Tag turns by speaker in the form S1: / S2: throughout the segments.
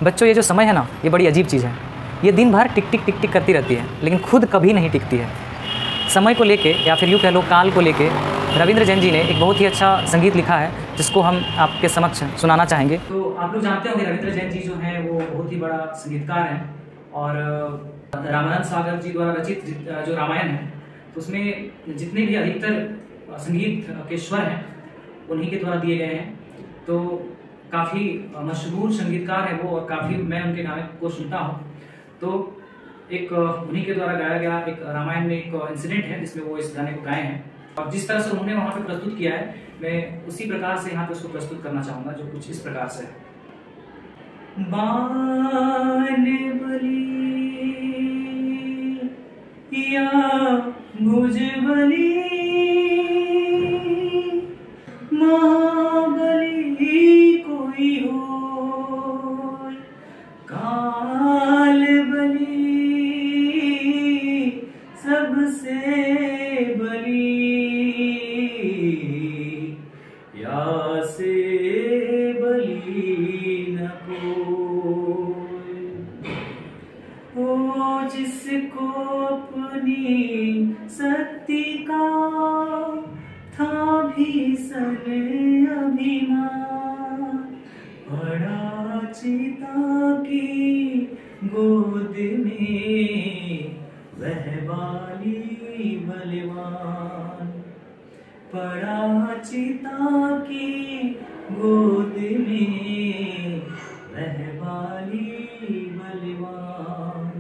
S1: बच्चों, ये जो समय है ना, ये बड़ी अजीब चीज़ है। ये दिन भर टिक टिक टिक टिक करती रहती है, लेकिन खुद कभी नहीं टिकती है। समय को लेके, या फिर यूँ कह लो काल को लेके, रविंद्र जैन जी ने एक बहुत ही अच्छा संगीत लिखा है, जिसको हम आपके समक्ष सुनाना चाहेंगे। तो आप लोग जानते होंगे रविंद्र जैन जी जो हैं वो बहुत ही बड़ा संगीतकार हैं, और रामानंद सागर जी द्वारा रचित जो रामायण है, तो उसमें जितने भी अधिकतर संगीत के स्वर हैं उन्हीं के द्वारा दिए गए हैं। तो काफ़ी मशहूर संगीतकार हैं वो, और काफ़ी मैं उनके गाने को सुनता हूँ। तो एक उन्हीं के द्वारा गाया गया एक रामायण में एक इंसिडेंट है जिसमें वो इस गाने को गाए हैं, और जिस तरह से उन्होंने वहाँ पे प्रस्तुत किया है, मैं उसी प्रकार से यहाँ पे उसको प्रस्तुत करना चाहूँगा, जो कुछ इस प्रकार से है। बाण बली या भुज बली, महाबली कोई हो, काल बली सबसे बली, या से बली न कोई। ओ जिसको अपनी शक्ति का था भीषण अभिमान, पड़ा चिता की गोद में वह बाली बलवान, पड़ा चिता की गोद में वह बाली बलवान,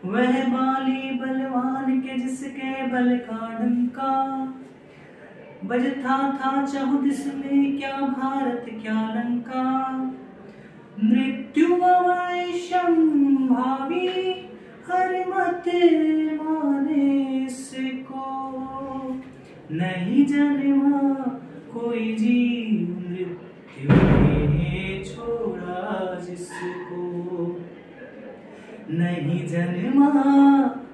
S1: वह बाली बलवान के जिसके बल का डंका बजता था चहुदिस में, क्या भारत क्या लंका। मृत्यु भावी हर मत माने इसको, नहीं जन्मा कोई जीव मृत्यु ने छोड़ा जिसको, नहीं जन्मा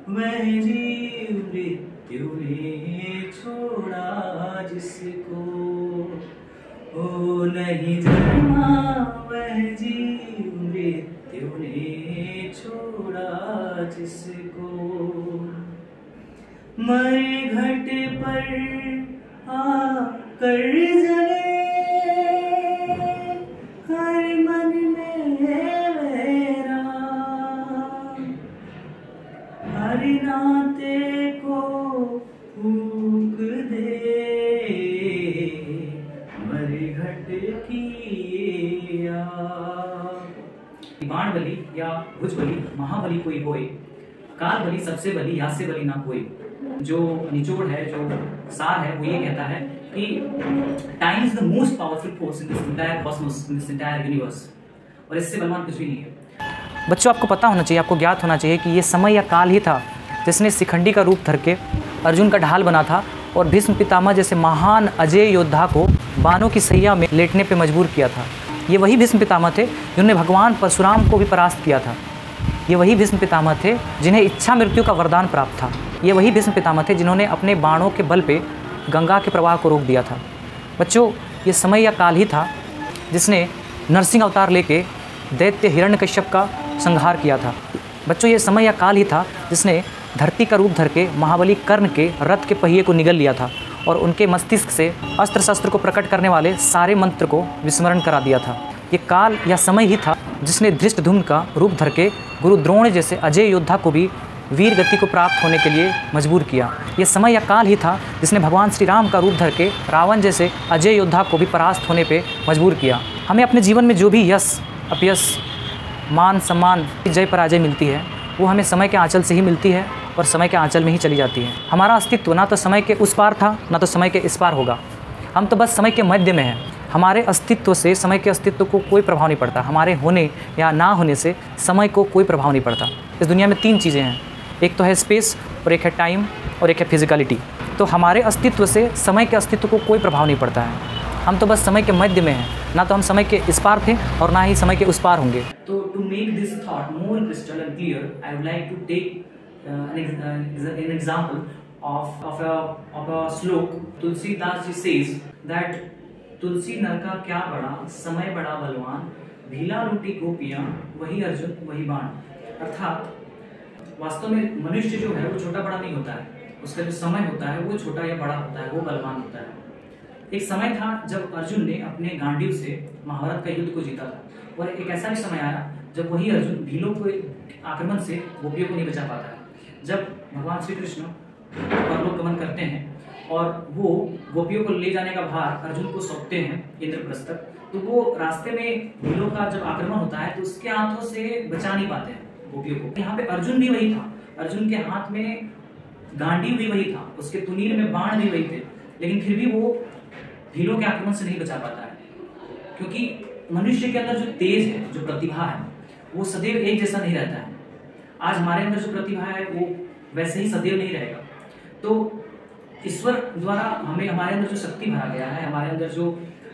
S1: वह जीव मृत्यु ने छोड़ा जिसको, ओ नहीं जन्मा वह जीव मृत्यु ने छोड़ा जिसको। मरे घट पर आकर जले हर मन में मेरा, हर नाते को फूक दे मरे घट की आग। बाण बली या भुज बली, महाबली कोई होए, काल बली सबसे बली, या से बली ना कोई। जो निचोड़ है, जो सार है, वो ये कहता है कि time is the most powerful force in this entire Cosmos, in this entire universe, और इससे बलवान कुछ भी नहीं है। बच्चों, आपको पता होना चाहिए, आपको ज्ञात होना चाहिए कि ये समय या काल ही था जिसने शिखंडी का रूप धर के अर्जुन का ढाल बना था, और भीष्म पितामह जैसे महान अजय योद्धा को बाणों की सैया में लेटने पर मजबूर किया था। ये वही भीष्म पितामह थे जिन्होंने भगवान परशुराम को भी परास्त किया था। ये वही भीष्म पितामह थे जिन्हें इच्छा मृत्यु का वरदान प्राप्त था। ये वही भीष्म पितामह थे जिन्होंने अपने बाणों के बल पे गंगा के प्रवाह को रोक दिया था। बच्चों, ये समय या काल ही था जिसने नरसिंह अवतार लेके दैत्य हिरण्यकश्यप का संहार किया था। बच्चों, ये समय या काल ही था जिसने धरती का रूप धर के महाबली कर्ण के रथ के पहिए को निगल लिया था, और उनके मस्तिष्क से अस्त्र शस्त्र को प्रकट करने वाले सारे मंत्र को विस्मरण करा दिया था। ये काल या समय ही था जिसने धृष्टद्युम्न का रूप धर के गुरु द्रोण जैसे अजय योद्धा को भी वीर गति को प्राप्त होने के लिए मजबूर किया। ये समय या काल ही था जिसने भगवान श्री राम का रूप धर के रावण जैसे अजय योद्धा को भी परास्त होने पे मजबूर किया। हमें अपने जीवन में जो भी यश अपयश, मान सम्मान, जय पराजय मिलती है, वो हमें समय के आंचल से ही मिलती है, और समय के आंचल में ही चली जाती है। हमारा अस्तित्व ना तो समय के उस पार था, ना तो समय के इस पार होगा। हम तो बस समय के मध्य में हैं। हमारे अस्तित्व से समय के अस्तित्व को कोई प्रभाव नहीं पड़ता। हमारे होने या ना होने से समय को कोई प्रभाव नहीं पड़ता। इस दुनिया में 3 चीज़ें हैं, एक तो है स्पेस, और एक है टाइम, और एक है फिजिकलिटी। तो हमारे अस्तित्व से समय के अस्तित्व को कोई प्रभाव नहीं पड़ता है। हम तो बस समय के मध्य में हैं, ना तो हम समय के इस पार थे और ना ही समय के उस पार होंगे। तो to make this thought more crystal and clear, I would like to take an example of a slok. Tulsidas ji says that Tulsi नर का क्या बड़ा, समय बड़ा बलवान, भीला लूटी गोपियां वही अर्जुन वही बाण। अर्थात वास्तव में मनुष्य जो है वो छोटा बड़ा नहीं होता है, उसका जो समय होता है वो छोटा या बड़ा होता है, वो बलवान होता है। एक समय था जब अर्जुन ने अपने गांडीव से महाभारत का युद्ध को जीता था, और एक ऐसा भी समय आया जब वही अर्जुन भीलों के आक्रमण से गोपियों को नहीं बचा पाता है। जब भगवान श्री कृष्ण परलोक गमन करते हैं और वो गोपियों को ले जाने का भार अर्जुन को सौंपते हैं इंद्रप्रस्थ तक, तो वो रास्ते में भीलों का जब आक्रमण होता है तो उसके हाथों से बचा नहीं पाते हैं गोपियों को। यहाँ पे अर्जुन भी वही था, अर्जुन के हाथ में गांडीव भी वही था, उसके तुनीर में बाण भी वही थे, लेकिन फिर भी वो भीलों के आक्रमण से नहीं बचा पाता है। क्योंकि मनुष्य के अंदर जो तेज है, जो प्रतिभा है, वो सदैव एक जैसा नहीं रहता है। आज हमारे अंदर जो प्रतिभा है वो वैसे ही सदैव नहीं रहेगा। तो ईश्वर द्वारा हमें हमारे अंदर जो शक्ति भरा गया है, हमारे अंदर जो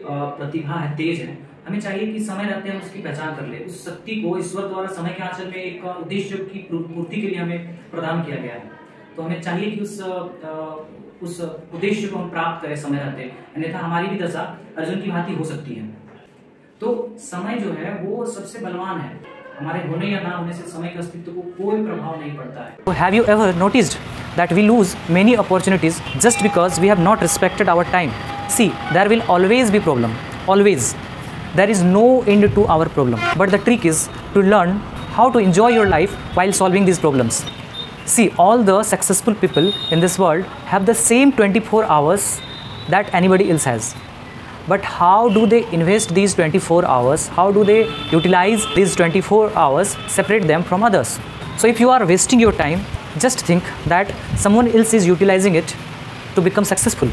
S1: प्रतिभा है, तेज है, हमें चाहिए कि समय रहते हम उसकी पहचान कर ले। उस शक्ति को ईश्वर द्वारा समय के आंचल में एक उद्देश्य की पूर्ति के लिए हमें प्रदान किया गया है। तो हमें चाहिए कि उस उद्देश्य को हम प्राप्त करें समय रहते, अन्यथा हमारी भी दशा अर्जुन की भांति हो सकती है। तो समय जो है वो सबसे बलवान है, हमारे होने या ना होने से समय के अस्तित्व को कोई प्रभाव नहीं पड़ता है।
S2: So have you ever noticed that we lose many opportunities just because we have not respected our time? See, there will always be problem, always. There is no end to our problem. But the trick is to learn how to enjoy your life while solving these problems. See, all the successful people in this world have the same 24 hours that anybody else has. But how do they invest these 24 hours? How do they utilize these 24 hours, separate them from others? So if you are wasting your time, just think that someone else is utilizing it to become successful.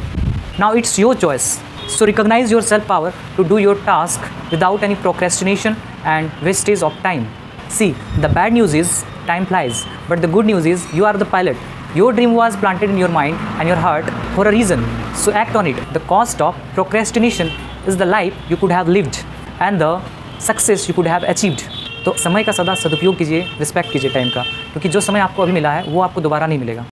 S2: Now it's your choice. So recognize your self-power to do your task without any procrastination and wastage of time. See, the bad news is time flies, but the good news is you are the pilot. Your dream was planted in your mind and your heart for a reason, so act on it. The cost of procrastination is the life you could have lived and the success you could have achieved. तो समय का सदा सदुपयोग कीजिए, respect कीजिए time का, क्योंकि जो समय आपको अभी मिला है वो आपको दोबारा नहीं मिलेगा।